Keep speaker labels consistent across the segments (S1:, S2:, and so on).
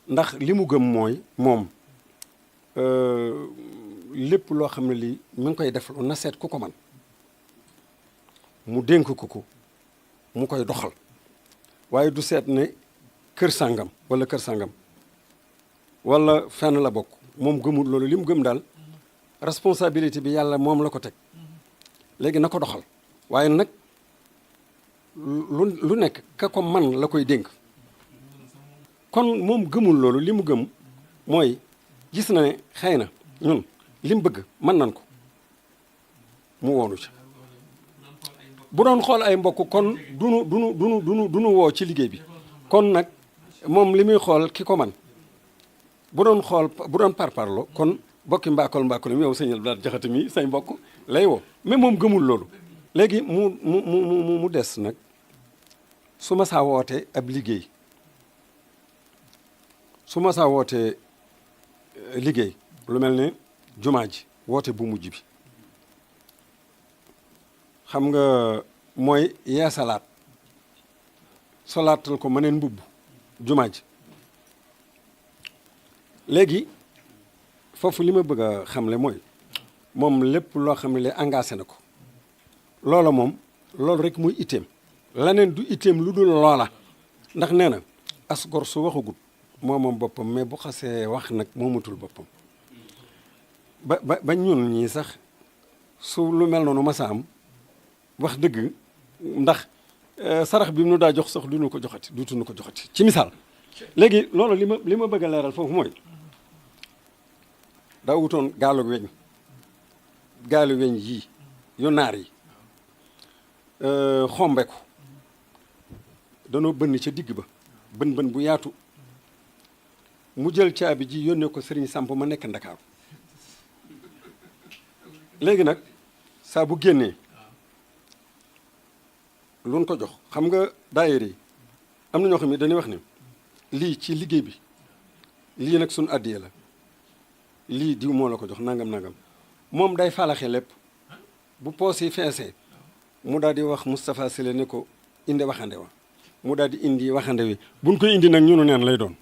S1: ndax li mu gëm mooy moom lépp loo xam ne lii mi ngi koy def na seet ku ko man mu dénk ko mu koy doxal waaye du seet ne kër sàngam wala kër sàngam wala fenn la bokk moom gëmul loolu li mu gëm daal responsabilité bi yàlla moom la ko teg léegi na ko doxal waaye nag lu nekk ka ko man la koy dénk kon moom gëmul loolu li mu gëm mooy gis na ne xëy na ñun li mu bëgg mën nan ko mu woonu ci bu doon xool ay mbokk kon dunu woo ci liggéey bi kon nag moom li muy xool ki ko man bu doon parparlo kon bokki mbaakol mi yow sëñal daal jaxate mi say mbokk lay woo mais moom gëmul loolu léegi mu des nag su ma saa wootee ab liggéey su ma saa wootee liggéey lu mel ne jumaa ji woote bu mujj bi xam nga mooy yeesalaat solaatal ko mëneen mbubb jumaa ji léegi foofu li ma bëgg a xamle mooy moom lépp loo xam ne li engagé na ko loola moom loolu rek muy itteem leneen du itteem lu dul loola ndax nee na as gor su waxagut moom boppam mais bu xasee wax nag moomatul boppam ba ñun ñii sax su lu mel noonu masa am wax dëgg ndax sarax bi mu nu daa jox sax duñu ko joxati ci misaal léegi loolu li ma bëgg a leeral foofu mooy daa wutoon gaalu weñ yii yu naar yi xombe ko danoo bënn ca digg ba bën bu yaatu mu jël caabi ji yónnee ko sëriñ Samp ma nekk Ndakaaru léegi nag saa bu génnee luñ ko jox xam nga daayira yi am na ñoo xam ne dañuy wax ne lii ci liggéey bi lii nag suñ addiye la lii diw moo la ko jox nangam moom day falaxe lépp bu poos yi feesee mu daal di wax Moustapha Sile ne ko indi waxande wa mu daal di indi waxande wi buñ koy indi nag ñunu neen lay doon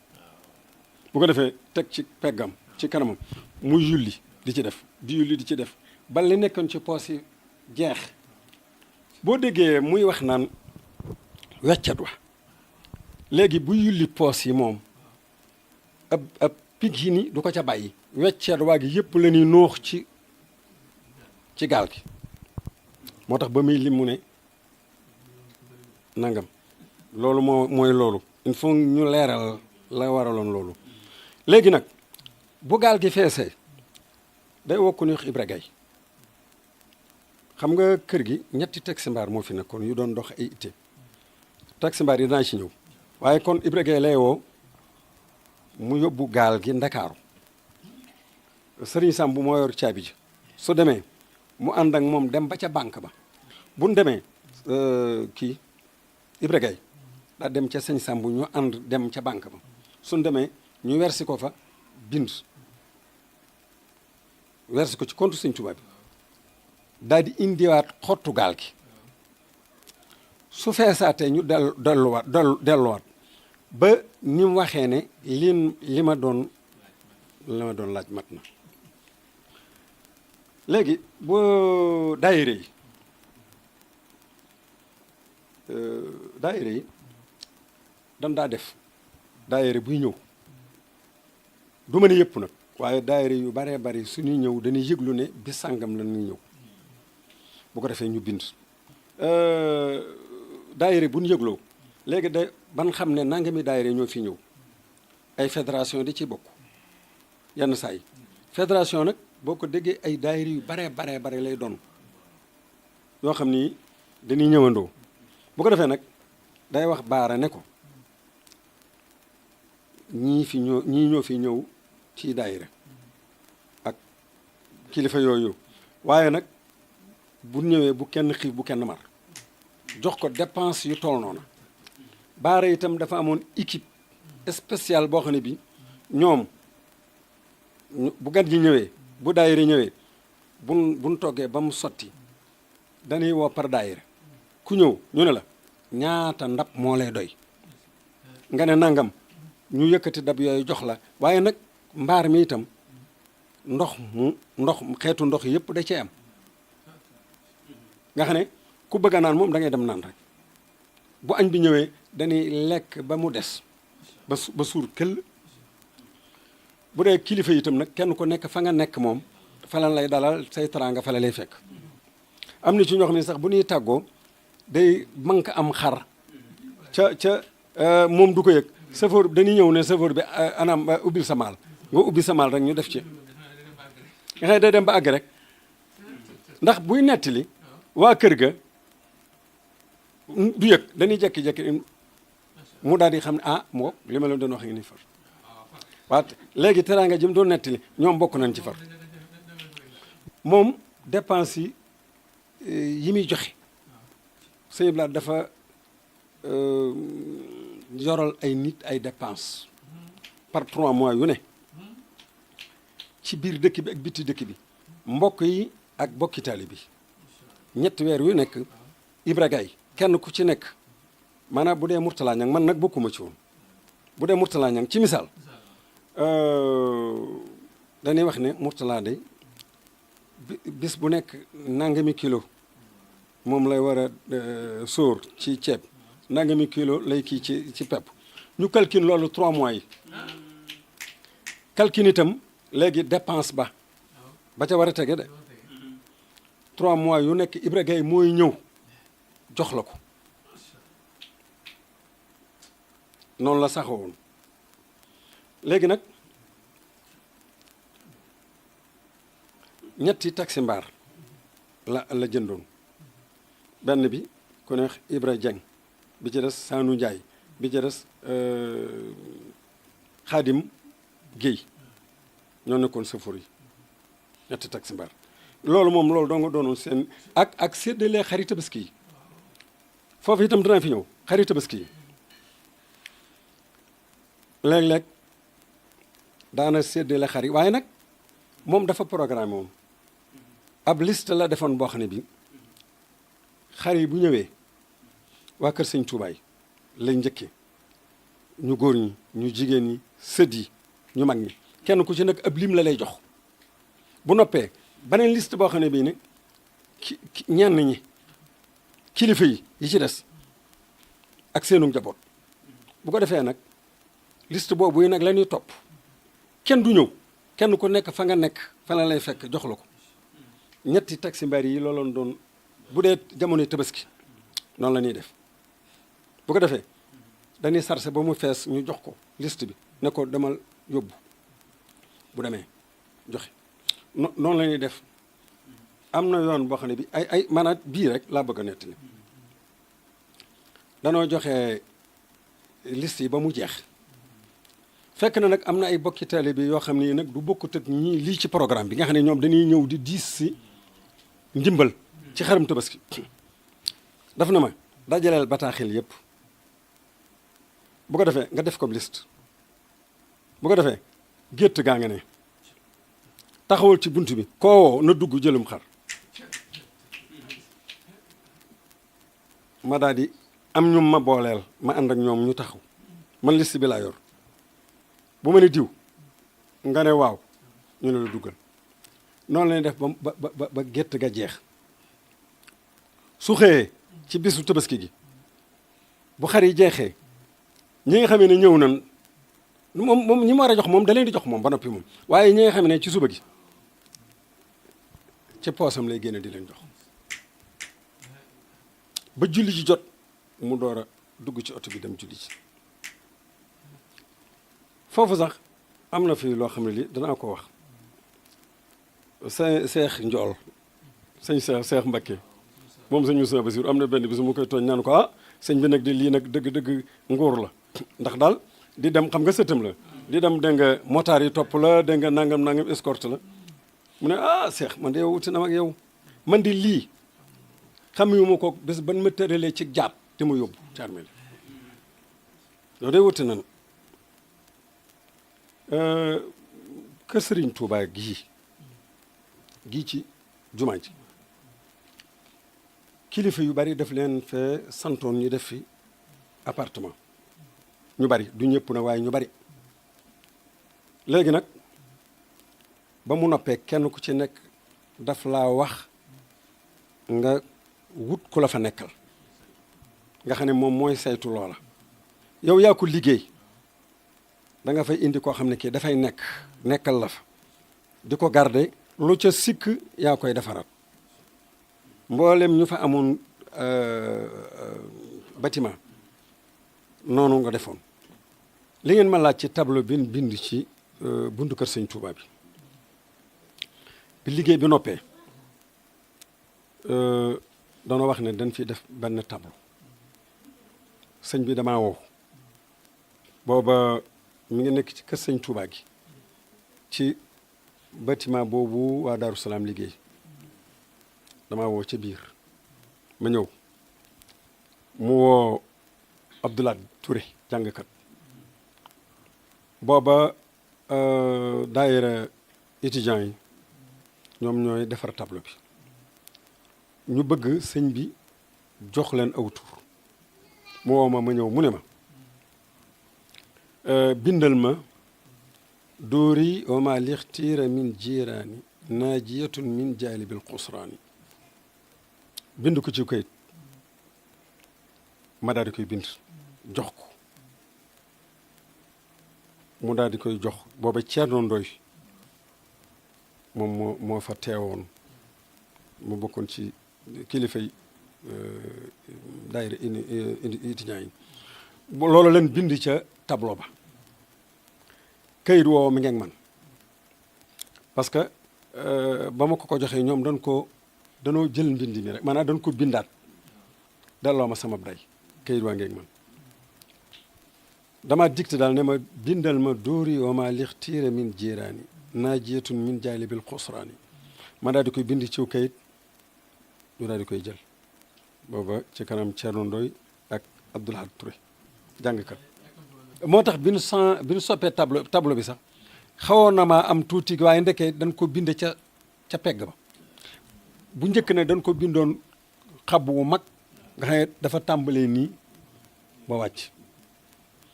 S1: bu ko defee teg ci peggam ci kanamam mu yulli di ci def ba li nekkoon ci poos yi jeex boo déggee muy wax naan weccat wa léegi bu yulli poos yi moom ab pig yi ni du ko ca bàyyi weccat waa gi yëpp la ñuy noox ci gaal gi moo tax ba muy lim mu ne nangam loolu mooy loolu il faut ñu leeral la waraloon loolu léegi nag bu gaal gi feesee day wokku ni wax Ibra Gay xam nga kër gi ñetti taxi mbaar moo fi nekkoon yu doon dox ay itte taxi mbaar yi dinaa ci ñëw waaye kon Ibra Gay lay woo mu yóbbu gaal gi Ndakaaru Sëriñ Samb moo yor caabi ji su demee mu ànd ak moom dem ba ca banque ba bu ñu demee kii Ibra Gay daa dem ca sëñ Samb ñu ànd dem ca banque ba suñ demee ñu wersi ko fa bind wersi ko ci compte sëñ Tuubaa bi daal di indiwaat xottu gaal gi su feesaatee ñu delluwaat ba ni mu waxee ne li ma doon laaj mat na léegi boo daayira yi dan daa def daayira buy ñëw du ma ne yëpp nag waaye daayira yu baree bari suñuy ñëw dañuy yëglu ne bi sàngam la ñuy ñëw bu ko defee ñu bind daayira bu ñu yëgloo léegi da ban xam ne nangami daayira ñoo fi ñëw ay fédération di ci bokk yenn saa yi fédération nag boo ko déggee ay daayira yu bare lay doon yoo xam ni dañuy ñëwandoo bu ko defee nag day wax baara ne ko ñii ñoo fi ñëw ci daayira ak kilifa yooyu waaye nag bu ñëwee bu kenn xiif bu kenn mar jox ko dépense yu toll noonu baara itam dafa amoon équipe spéciale boo xam ne bi ñoom bu gan gi ñëwee bu daayira ñëwee buñ toggee ba mu sotti dañuy woo par daayira ku ñëw ñu ne la ñaata ndab moo lay doy nga ne nangam ñu yëkkati dab yooyu jox la waaye nag mbaar mi itam ndox xeetu ndox yëpp da cee am nga xam ne ku bëgg a naan moom da ngay dem naan rek bu añ bi ñëwee dañuy lekk ba mu des ba suur këll bu dee kilifa itam nag kenn ku nekk fa nga nekk moom fa la lay dalal say teraanga fa la lay fekk am na ci ñoo xam ne sax bu ñuy tàggoo day manque am xar ca moom du ko yëg chauffeur bi dañuy ñëw ne chauffeur bi anam ubbil sa maal nga ubbi sa maal rek ñu def ci nga xam ne day dem ba àgg rek ndax buy nettali waa kër ga du yëg dañuy jekki-jekki mu daal di xam ne moo li ma leen doon wax ngi ni far waaw léegi teraanga jëm doon nettali ñoom bokk nañ ci far moom dépense yi muy joxe sëñ Blaat dafa yoral ay nit ay dépense par 3 mois yu ne ci biir dëkk bi ak biti dëkk bi mbokk yi ak bokki taali bi 3 weer yu nekk Ibra Gaye kenn ku ci nekk maanaam bu dee Mourtala Ñang man nag bokkuma ci woon bu dee Mourtala Ñang ci misaal dañuy wax ne Mourtala de bis bu nekk nangami kilo moom lay war a sóor ci ceeb nangami kilo lay kii ci pepp ñu calcule loolu 3 mois yi calcule itam léegi dépense ba ca war a tege de 3 mois yu nekk Ibra Gaye mooy ñëw jox la ko noonu la saxawoon léegi nag 3 taxi mbaar la jëndoon benn bi ku neex Ibra Dieng bi ci des Sanu Ndiaye bi ci des Xaadim Guèye ñoo nekkoon sëfoor yi 3 taxi mbaar loolu doo nga doonoon seen ak séddale xari tabaski yi foofu itam dana fi ñëw xari tabaski yi léeg-léeg daana séddale xar yi waaye nag moom dafa programme moom ab liste la defoon boo xam ne bi xar yi bu ñëwee waa kër sëñ Tuubaay lay njëkkee ñu góor ñi ñu jigéen ñi sët yi ñu mag ñi kenn ku ci nekk ab lim la lay jox bu noppee beneen liste boo xam ne bii ne ñenn ñi kilifa yi ci des ak seenu njaboot bu ko defee nag liste boobu yi nag la ñuy topp kenn du ñëw kenn ku nekk fa nga nekk fa la lay fekk jox la ko 3 taxi mbaar yi looloon doon bu dee jamonoy tabaski noonu la ñuy def bu ko defee dañuy sarse ba mu fees ñu jox ko liste bi ne ko demal yóbbu bu demee joxe noonu la ñuy def am na yoon boo xam ne bi ay maanaam bii rek laa bëgg a nettali danoo joxe liste yi ba mu jeex fekk na nag am na ay bokki taalibe bi yoo xam ne nag du bokkut ak ñii lii ci programme bi nga xam ne ñoom dañuy ñëw di diis si ndimbal ci xarum tabaski daf na ma dajaleel bataaxel yëpp bu ko defee nga def ko liste bu ko defee gétt gaa nga ne taxawal ci bunt bi koo na dugg jëlum xar ma daal di am ñu ma booleel ma ànd ak ñoom ñu taxaw man liste bi laa yor bu ma ne diw nga ne waaw ñu ne la duggal noonu lañuy def ba gétt ga jeex su xëyee ci bisu tabaski gi bu xar yi jeexee ñi nga xamee ne ñëw nan moom ñi ma war a jox moom da leen di jox moom ba noppi moom waaye ñi nga xam ne ci suba gi ci poosam lay génne di leen jox ba julli ji jot mu door a dugg ci oto bi dem julli ci foofu sax am na fi loo xam ne lii danaa ko wax seex njool sëñ seex Mbakke moom sëñ Moussa Bassirou am na benn bis mu koy tooñ naan ko sëñ bi nag di lii nag dëgg-dëgg nguur la ndax daal di dem xam nga sëtam la di dem dégg nga motaar yi topp la dégg nga nangam escorte la mu ne seex man de yow wuti na ak yow man di lii xam yu ma ko bés ban ma tëralee ci jaat te ma yóbbu ci armée la loolu day wuti nanu kër Sëriñ Tuubaa gii ci jumaa ji kilifa yu bari def leen fee santoon ñu def fi appartement ñu bari du ñëpp na waaye ñu bari léegi nag ba mu noppee kenn ku ci nekk daf laa wax nga wut ku la fa nekkal nga xam ne moom mooy saytu loola yow yaa ko liggéey da nga fay indi koo xam ne kii dafay nekkal la fa di ko garder lu ca sikk yaa koy defaraat mboolem ñu fa amoon bâtiment noonu nga defoon li ngeen ma laaj ci tableau bi bind ci buntu kër sëñ Touba bi liggéey bi noppee doona wax ne dañ fi def benn tableau sëñ bi damaa wow booba mi ngi nekk ci kër sëñ Touba gi ci bâtiment boobu waa Daaru Salaam liggéey damaa woo ca biir ma ñëw mu woo Abdoulaye Touré jàngkat booba daayira étudiants yi ñoom ñooy defar tableau bi ñu bëgg sëñ bi jox leen aw tur mu woo ma ñëw mu ne ma bindal ma dóori wama lixtiira min jiiraani naajiyatun min jaalibil xusraani bind ko ci kayit ma daal di koy bind jox ko mu daal di koy jox booba Ceerno Ndoy moom moo fa teewoon mu bokkoon ci kilifay daayira étudiants yi loolu leen bind ca tableau ba kayit woowu mi ngi ak man parce que ba ma ko joxee ñoom danoo jël mbind mi rek maanaam dañ ko bindaat delloo ma sama day kayit waa ngi ak man dama dicté daal ne ma bindal ma dóori wama lixtiira min jiiraani naajiyatun min jaalibil xusraani ma daal di koy bind ciw kayit ñu daal di koy jël booba ci kanam Thierno Ndoy ak Abdoulaye Touré jàngkat moo tax bi ñu soppee tableau bi sax xawoon na maa am tuuti waaye ndekee dañ ko bind ca pegg ba bu njëkk ne dañ ko bindoon xab wu mag nga xam ne dafa tàmbalee nii ba wàcc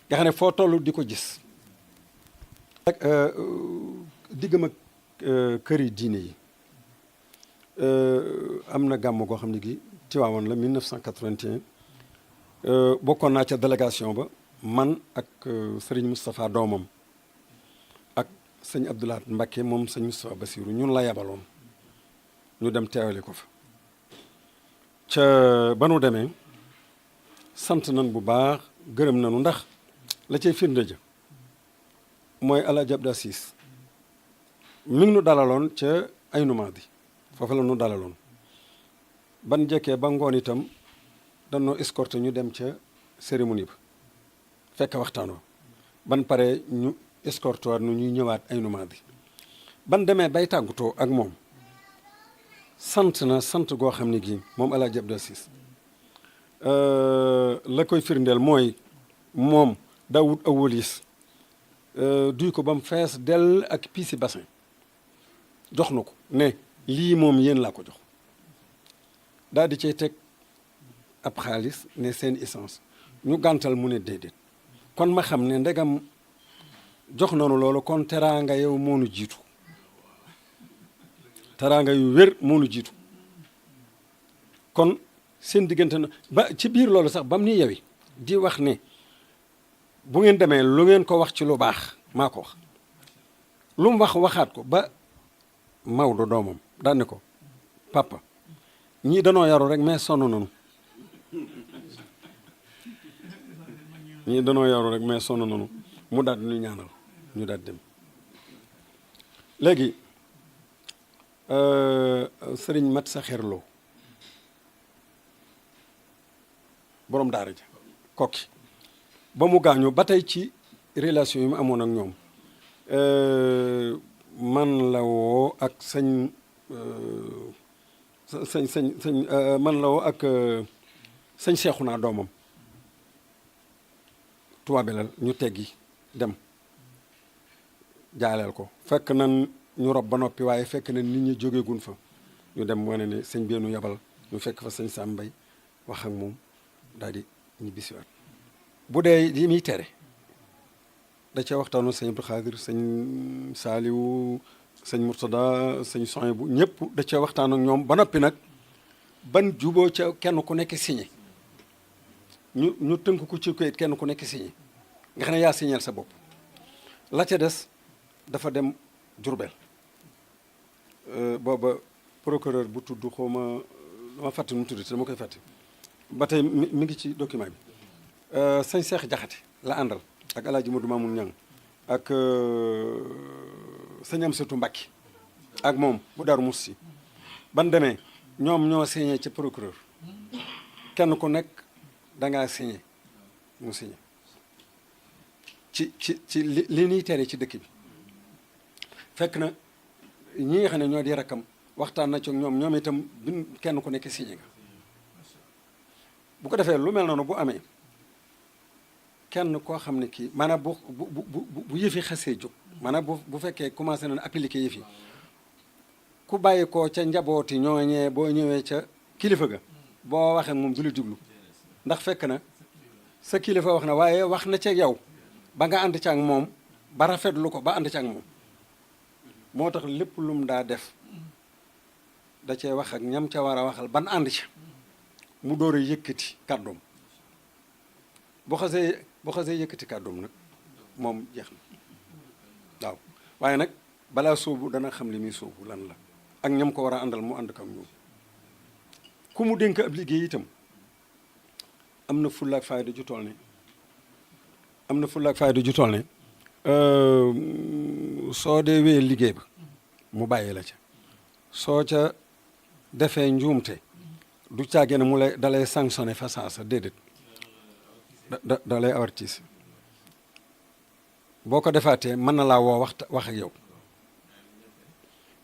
S1: nga xam ne foo toll di ko gis ak diggam ak kër yi diine yi am na gàmm goo xam ne gi Tiwaawoon la 1981 bokkoon naa ca délégation ba man ak sëriñ Moustapha doomam ak sëñ Abdoulaye Mbacké moom sëñ Moustapha Bassirou ñun la yabaloon ñu dem teewale ko fa ca ba nu demee sant nan bu baax gërëm nanu ndax la cay firnde ja mooy Alaaji Abdou Aziz mi ngi nu dalaloon ca ay numaadi foofu la nu dalaloon ban jekkee ba ngoon itam dañoo escorté ñu dem ca cérémonie ba fekk waxtaan wa ban pare ñu escorté waat nu ñuy ñëwaat ay numaadi ban demee bay tàggutoo ak moom sant goo xam ne gii moom Alaaji Abdou Aziz la koy firndeel mooy moom daa wut aw wëliis duy ko ba mu fees dell ak piisi bassin jox na ko ne lii moom yéen laa ko jox daal di cay teg ab xaalis ne seen essence ñu gàntal mu ne déedéet kon ma xam ne ndegam jox nanu loolu kon teraanga yow moonu jiitu teraanga yu wér moonu jiitu kon seen diggante na ba ci biir loolu sax ba mu ni yewi di wax ne bu ngeen demee lu ngeen ko wax ci lu baax maa ko wax lu mu waxaat ko ba Maodo doomam daan ne ko papa ñii danoo yaru rek mais sonn nanu ñii danoo yaru rek mais sonn nanu mu daal di ñu ñaanal ñu daal dem léegi sëriñ mat sa xerloo borom daara ja kokki ba mu gaañu ba tey ci relation yi mu amoon ak ñoom man la woo ak sëñ man la woo ak sëñ Seexuna doomam tubaabelal ñu teggi dem jaaleel ko fekk nan ñu rob ba noppi waaye fekk na nit ñi jógeegun fa ñu dem wane ne sëñ beenu yabal ñu fekk fa sëñ Sam Mbay wax ak moom daal di ñu bisiwaat bu dee li muy tere da cee waxtaanoo sëñ Abdou Khadir sëñ Saaliwu sëñ Murtada sëñ Sohaybu ñëpp da cee waxtaan ak ñoom ba noppi nag ban juboo ca kenn ku nekk signé ñu tënk ko ci kayit kenn ku nekk signé nga xam ne yaa signeel sa bopp la ca des dafa dem Jurbel booba procureur bu tudd xawma dama fàtte nu mu tudd te dama koy fàtte ba tey mi ngi ci document bi sëñ Seex Jaxate la àndal ak Alaaji Modou Mamoun Ñang ak sëñ Amsatu Mbàkke ak moom bu Daaru Musti ban demee ñoom ñoo signé ca procureur kenn ku nekk dangaa signé mu signé ci li ñuy tere ci dëkk bi fekk na ñi nga xam ne ñoo di rakkam waxtaan na ci ñoom itam kenn ku nekk signé nga bu ko defee lu mel noonu bu amee kenn koo xam ne kii maanaam bu yëfi xasee jóg maanaam bu fekkee commencé nañ appliquer yëfi ku bàyyi ko ca njabooti ñooñee boo ñëwee ca kilifa ga boo waxee moom du la diglu ndax fekk na sa kilifa wax na waaye wax na ca yow ba nga ànd ca ak moom ba rafetlu ko ba ànd ca ak moom moo tax lépp lum daa def da cee wax ak ñam ca war a waxal ban ànd ca mu door a yëkkati kàddoom bu xasee yëkkati kàddoom nag moom jeex na waaw waaye nag balaa sóobu dana xam li muy sóobu lan la ak ñam ko war a àndal mu ànd ko ak ñoom ku mu dénk ab liggéey itam am na fulla ak fayda ju toll ne soo dee wee liggéey ba mu bàyyi la ca soo ca defee njuumte du caagee ne mu lay da lay sanctionné fa saasa déedéet da lay avertis boo ko defaatee mën na laa woo wax ak yow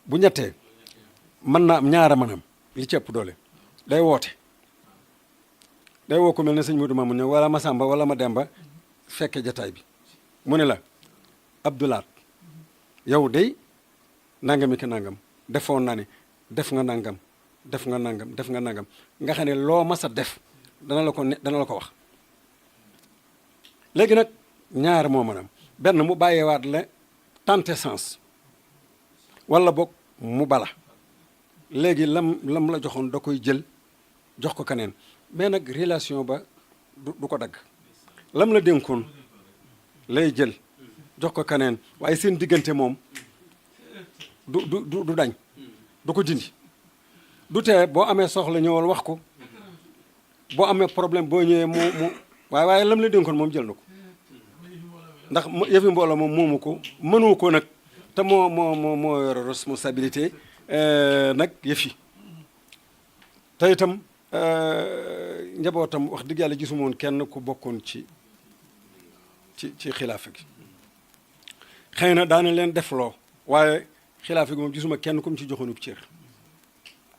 S1: bu ñettee mën na am ñaara manam li ci ëpp doole day woote day woo ko mel ne sëñ Modou Mamoun ne wala Masamba wala ma Demba fekke jataay bi mu ne la Abdoulaat yow day nangami ki nangam defoon naa ne def nga nangam def nga nangam nga xam ne loo mas a def dana la ko wax léegi nag ñaar moo mën a am benn mu bàyyiwaat la tenter sens wala boog mu bala léegi lam la joxoon da koy jël jox ko keneen mais nag relation ba du ko dagg lam la dénkoon lay jël jox ko keneen waaye seen diggante moom du dañ du ko dindi du tee boo amee soxla ñëwal wax ko boo amee problème boo ñëwee mu waaye lam la dénkoon moom jël na ko ndax yëfi mbooloo moom moomu ko mënu ko nag te moo yor responsabilité nag yëf yi te itam njabootam wax dëgg yàlla gisuma woon kenn ku bokkoon ci xilaafa gi xëy na daana leen defloo waaye xilaafa gi moom gisuma kenn kum ci joxoonub cër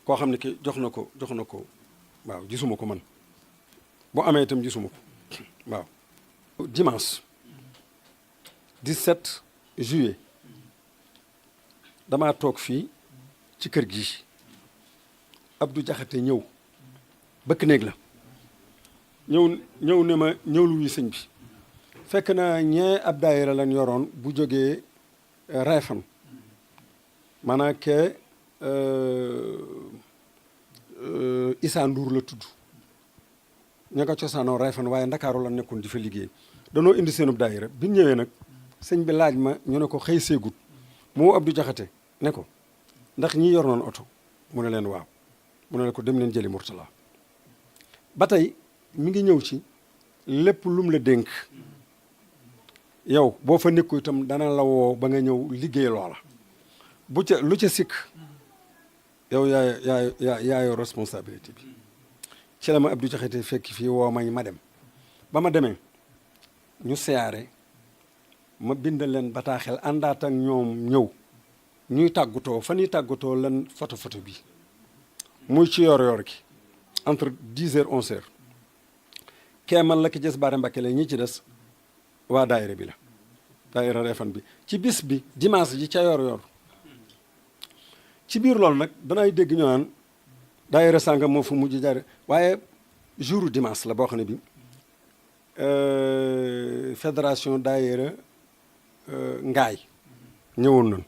S1: koo xam ne ki jox na ko waaw gisuma ko man bu amee itam gisuma ko waaw dimanche 17 juillet damaa toog fii ci kër gi Abdou Jaxate ñëw bëkk néeg la ñëw ne ma ñëw lu sëñ bi fekk na ñee ab daayira lañ yoroon bu jógee Réfane maanaam ke Issa Ndour la tudd ña nga cosaanoo Réfane waaye Ndakaaru la nekkoon di fa liggéey danoo indi seenub daayira bi ñu ñëwee nag sëñ bi laaj ma ñu ne ko xëy seegut moo Abdou Jaxate ne ko ndax ñi yor noon oto mu ne leen waaw mu ne la ko dem leen jëli Mourtala ba tey mi ngi ñëw ci lépp lum la dénk yow boo fa nekku itam dana la woo ba nga ñëw liggéey loola bu ca lu ca sikk yow yaayoo responsabilité bi ci la ma Abdou Jaxate fekk fii woo ma dem ba ma demee ñu siyaare ma bindal leen bataaxel àndaat ak ñoom ñëw ñuy tàggatoo fa ñuy tàggatoo lan photo bi muy ci yor gi entre 10 heures 11 heures keemal la ki jës baare Mbàkke la ñi ci des waa daayira bi la daayira Réfane bi ci bis bi dimanche ji ca yor ci biir loolu nag danay dégg ñu naan daayira sàngam moo fu mujj jaare waaye jour dimanche la boo xam ne bi fédération daayira ngaay ñëwoon nañ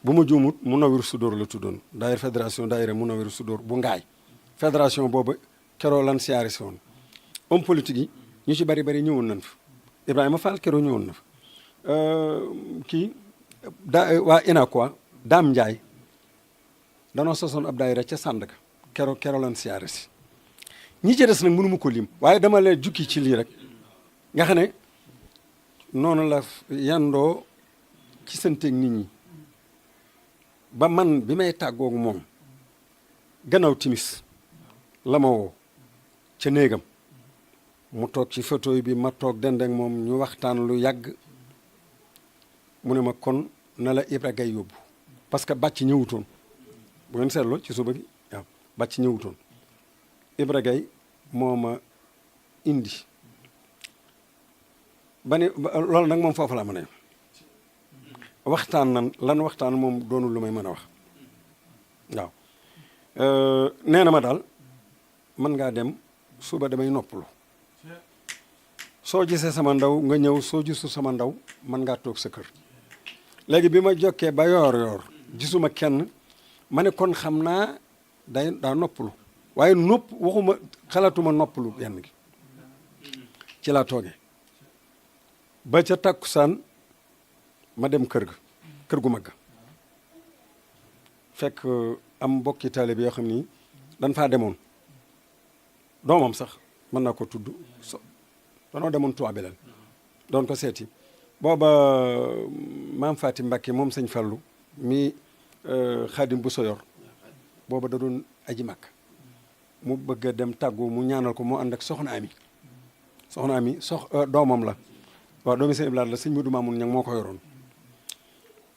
S1: bu ma juumut Munawir Sudóor la tuddoon daayira fédération daayira Munawir Sudóor bu ngaay fédération boobu keroo lan siyaare si woon homme politique yi ñu ci bari ñëwoon nañ fa Ibrahima Fall keroo ñëwoon na fa kii waa Inakwa Dame Ndiaye danoo sosoon ab daayira ca Sandaga keroo lan siyaare si ñi ci des nag mënu ma ko lim waaye dama leen jukki ci lii rek nga xam ne noonu la yandoo ci santeeg nit ñi ba man bi may tàggoog moom gannaaw timis la ma woo ca néegam mu toog ci fauteuil bi ma toog dendek moom ñu waxtaan lu yàgg mu ne ma kon na la Ibra Gaye yóbbu parce que bàcc ñëwutoon bu ngeen seetloo ci suba gi waaw bàcc ñëwutoon Ibra Gaye moo ma indi ba ni loolu nag moom foofu la mën a waxtaan nan lan waxtaan moom doonul lu may mën a wax waaw nee na ma daal mën ngaa dem suba damay noppalu soo gisee sama ndaw nga ñëw soo gisu sama ndaw mën ngaa toog sa kër léegi bi ma jokkee ba yoor gisuma kenn ma ne kon xam naa daa noppalu waaye waxuma xalaatuma noppalu yenn gi ci laa toogee ba ca takkusaan ma dem kër gu mag fekk am mbokki taalibe yoo xam ni dañ faa demoon doomam sax mën naa ko tudd danoo demoon Touba Belel doon ko seeti booba maam Faati Mbàkke moom sëñ Fallu mi Xaadim bu soyor booba da doon aji Makka mu bëgg a dem tàggu mu ñaanal ko mu ànd ak soxna ami doomam la waaw doomi sëñ Ibrahima la sëñ Mudu Maamun ñang moo ko yoroon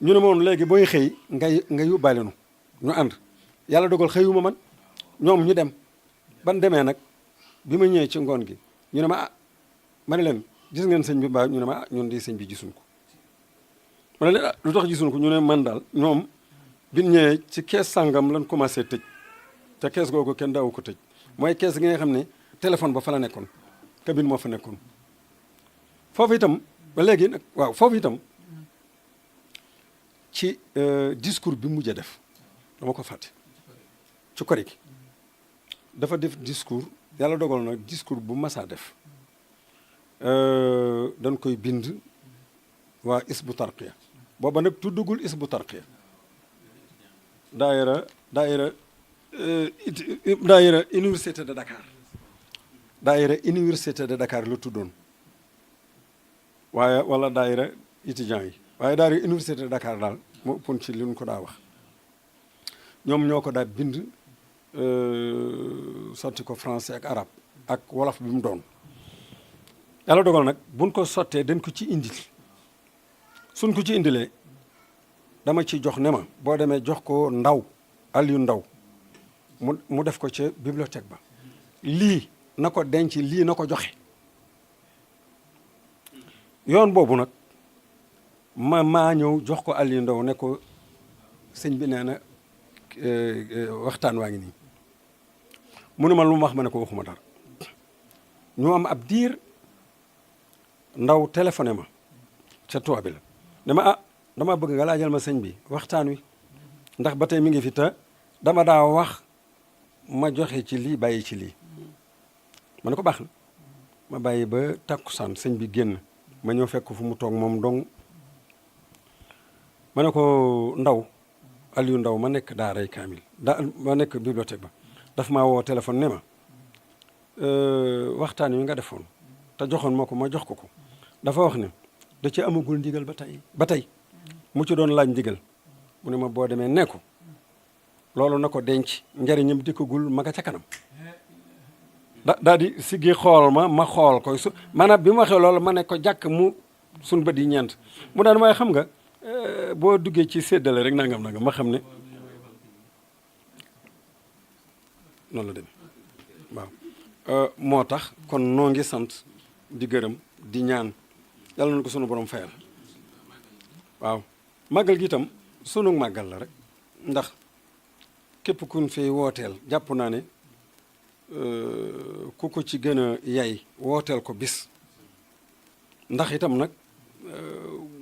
S1: ñu ne moom léegi booy xëy nga yóbbaale nu ñu ànd yàlla dogal xëyuma man ñoom ñu dem ban demee nag bi ma ñëwee ci ngoon gi ñu ne ma ma ne leen gis ngeen sëñ bi mbaa ñu ne ma ñun di sëñ bi gisuñ ko ma ne leen lu tax gisuñ ko ñu ne man daal ñoom bi ñëwee ci kees sàngam lan commencé tëj te kees googu kenn daawu ko tëj mooy kees gi nga xam ne téléphone ba fa la nekkoon cabine moo fa nekkoon foofu itam ba léegi nag waaw foofu itam ci discours bi mujj a def dama ko fàtte ci kori gi dafa def discours yàlla dogal na discours bu masaa def dañ koy bind waa Hizbut Tarqiyyah booba nag tuddugul Hizbut Tarqiyyah daayira université de Dakar daayira université de Dakar la tuddoon waaye wala daayira étudiants yi waaye daayira université de Dakar daal moo ëppoon ci li ñu ko daa wax ñoom ñoo ko daa bind sotti ko français ak arabe ak wolof bi mu doon yàlla dogal nag buñ ko sottee dañ ko ci indil suñ ko ci indilee dama ci jox ne ma boo demee jox ko ndaw Aliou Ndaw mu def ko ca bibliothèque ba lii na ko denc lii na ko joxe yoon boobu nag maa ñëw jox ko Aliou Ndaw ne ko sëñ bi nee na waxtaan waa ngi nii mu ne ma lu mu wax ma ne ko waxuma dara ñu am ab diir ndaw téléphoné ma ca Touba bi la ne ma dama bëgg nga laajal ma sëñ bi waxtaan wi ndax ba tey mi ngi fi te dama daa wax ma joxe ci lii bàyyi ci lii ma ne ko baax na ma bàyyi ba takkusaan sëñ bi génn ma ñëw fekk fu mu toog moom dong ma ne ko ndaw Aliou Ndaw ma nekk daaray kaamil ma nekk bibliothèque ba daf maa woo téléphone ne ma waxtaan wi nga defoon te joxoon ma ko ma jox ko dafa wax ne da ci amagul ndigal ba tey mu ci doon laaj ndigal mu ne ma boo demee ne ko loolu na ko denc njariñam dikkagul ma nga ca kanam daal di siggi xool ma xool ko maanaam bi ma waxee loolu ma ne ko jàkk mu suñ bët yi ñeent mu daan waaye xam nga boo duggee ci séddale rek nangam ma xam ne noonu la demee waaw moo tax kon noo ngi sant di gërëm di ñaan yàlla na ko sunu borom fayal waaw màggal gi itam sunu màggal la rek ndax képp kun fi wooteel jàpp naa ne ku ko ci gën a yay wooteel ko bis ndax itam nag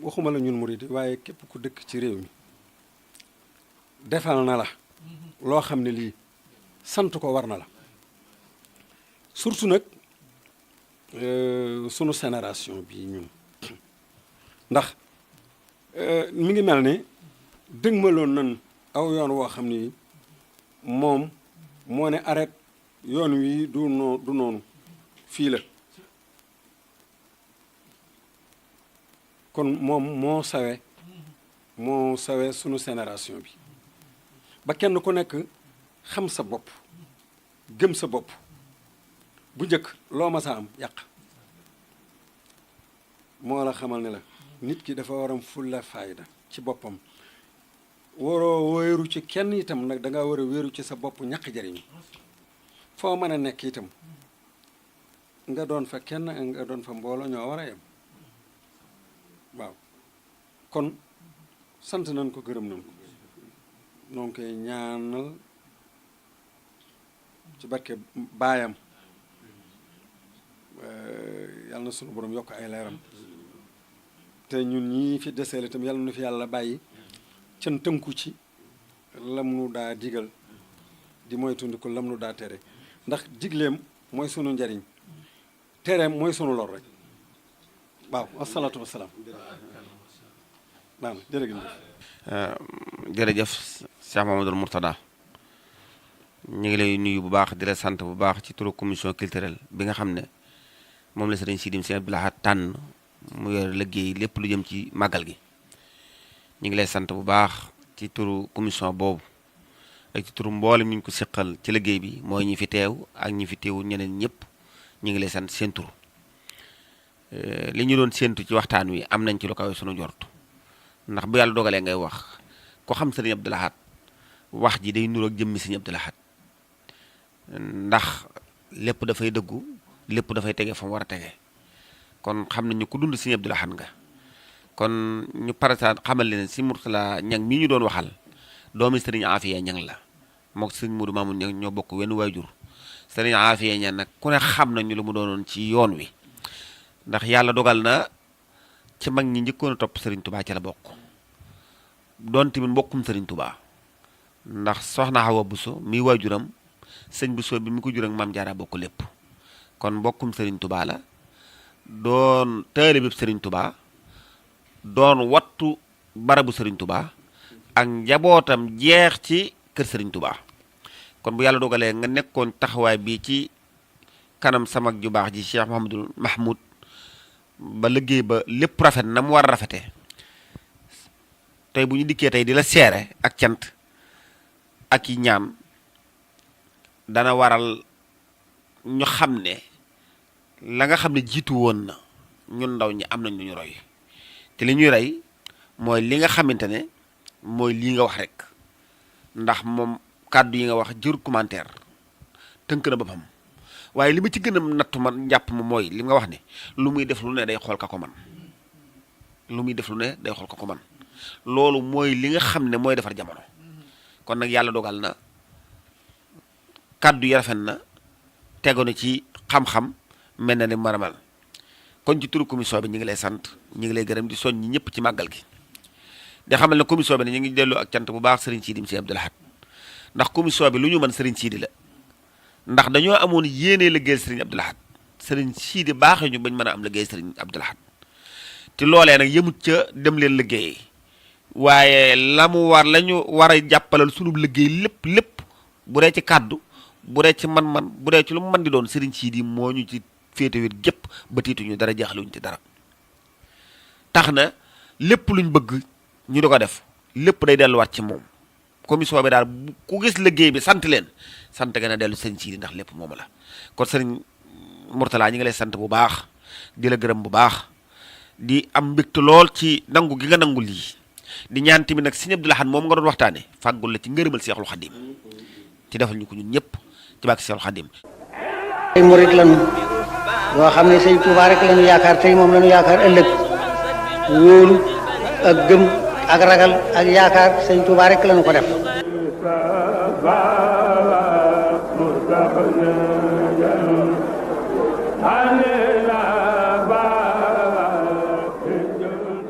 S1: waxuma la ñun murid waaye képp ku dëkk ci réew mi defal na la loo xam ne lii sant ko war na la surtout nag sunu génération bi ñun ndax mi ngi mel ni dëgmaloon nan aw yoon woo xam ne moom moo ne arrêté yoon wi du noonu fii la kon moom moo sawe sunu génération bi ba kenn ku nekk xam sa bopp gëm sa bopp bu njëkk loo ma sa am yàq moo la xamal ne la nit ki dafa waram fulla fayda ci boppam waroo wéeru ci kenn itam nag da nga war a wéeru ci sa bopp ñàkk jariñ foo mën a nekk itam nga doon fa kenn nga doon fa mbooloo ñoo war a yem waaw kon sant nañ ko gërëm nañ ko noo ngi koy ñaanal ci barke baayam yàlla na sunu borom yokk ay leeram te ñun ñii fi deseel itam yàlla na fi yàlla bàyyi can tënku ci lam nu daa digal di moytundiku lam nu daa tere ndax digleem mooy sunu njariñ tereem mooy sunu lor rek waaw asalaatu wasalaam naam
S2: jërëjëf Cheikh Mamadou Mourtada ñu ngi lay nuyu bu baax di la sant bu baax ci turu commission culturelle bi nga xam ne moom la sëriñ Sidy Abdou Lahad tànn mu yor liggéey lépp lu jëm ci màggal gi ñu ngi lay sant bu baax ci turu commission boobu ak ci turu mboolem ñu ko seqal ci liggéey bi mooy ñi fi teew ak ñi fi teewu ñeneen ñëpp ñu ngi lay sant seen turu li ñu doon séentu ci waxtaan wi am nañ ci lu kawe sunu njort ndax bu yàlla dogalee ngay wax ko xam sëriñ Abdou Lahad wax ji day nuroog jëmmi sëriñ Abdou Lahad ndax lépp dafay dëggu lépp dafay tege fa mu war a tege kon xam nañu ku dund sëriñ Abdou Lahad nga kon ñu parata xamal leen si Mourtala ñang mii ñu doon waxal doomi sëriñ Afiya ñang la mook sëriñ Modou Mamoun ñang ñoo bokk wenn waajur sëriñ Afiya ñang nag ku ne xam nañu lu mu doonoon ci yoon wi ndax yàlla dogal na ci mag ñi njëkkoon a topp sëriñ Touba ca la bokk doon tamit mbokkum sëriñ Touba ndax soxna Awa Bousso mi waajuram sëñ Bousso bi mi ko jur ak maam Jaara bokk lépp kon mbokkum sëriñ Touba la doon taalibe sëriñ Touba doon wattu barabu sëriñ Touba ak njabootam jeex ci kër sëriñ Touba kon bu yàlla dogalee nga nekkoon taxawaay bi ci kanam sama ju baax ji Cheikh Mouhamadul Mahmoud ba liggéey ba lépp rafet na mu war a rafete tey bu ñu dikkee tey di la seere ak cant ak yi ñaan dana waral ñu xam ne la nga xam ne jiitu woon na ñun ndaw ñi am nañ lu ñu roy te li ñuy rey mooy li nga xamante ne mooy lii nga wax rek ndax moom kàddu yi nga wax jër commentaire tënk na boppam waaye li ma ci gën a nattu man njàpp ma mooy li nga wax ne lu muy def lu ne day xool ka ko man lu muy def lu ne day xool ka ko man loolu mooy li nga xam ne mooy defar jamono kon nag yàlla dogal na kàddu yi rafet na tegu na ci xam-xam mel na ni maramal kon ci turu commission bi ñu ngi lay sant ñu ngi lay gërëm di soññ ñëpp ci màggal gi di xamal ne commission bi ne ñu ngi delloo ak cant bu baax Serigne Sidy Abdou Lahad ndax commission bi lu ñu mën Serigne Sidy la ndax dañoo amoon yéenee liggéeyal Serigne Abdou Lahad Serigne Sidy baaxee ñu bañ mën a am liggéey Serigne Abdou Lahad te loolee nag yemut ca dem leen liggéey waaye la mu war la ñu war a jàppalal sunu liggéey lépp bu dee ci kàddu bu dee ci man-man bu dee ci lu mu mën di doon Serigne Sidy moo ñu ci féete wet gépp ba tiituñu dara jaaxluñu ci dara tax na lépp luñ bëgg ñu di ko def lépp day delluwaat ci moom commission bi daal ku gis liggéey bi sant leen sant gën a dellu Serigne Sidy ndax lépp moom la kon Serigne Mourtala ñi ngi lay sant bu baax di la gërëm bu baax di am mbégte lool ci nangu gi nga nangu lii di ñaan tamit nag Serigne Abdou Lahad moom nga doon waxtaane fàggul la ci ngërëmal Seexul Xadim ci defal ñu ko ñun ñëpp ci bàkki Seexul Xadim
S3: ay murit lañu yoo xam ne Sëñ Tuubaa rek lañu yaakaar tey moom lañu yaakaar ëllëg wóolu ak gëm ak ragal ak yaakaar Sëñ Tuubaa rek lañu ko def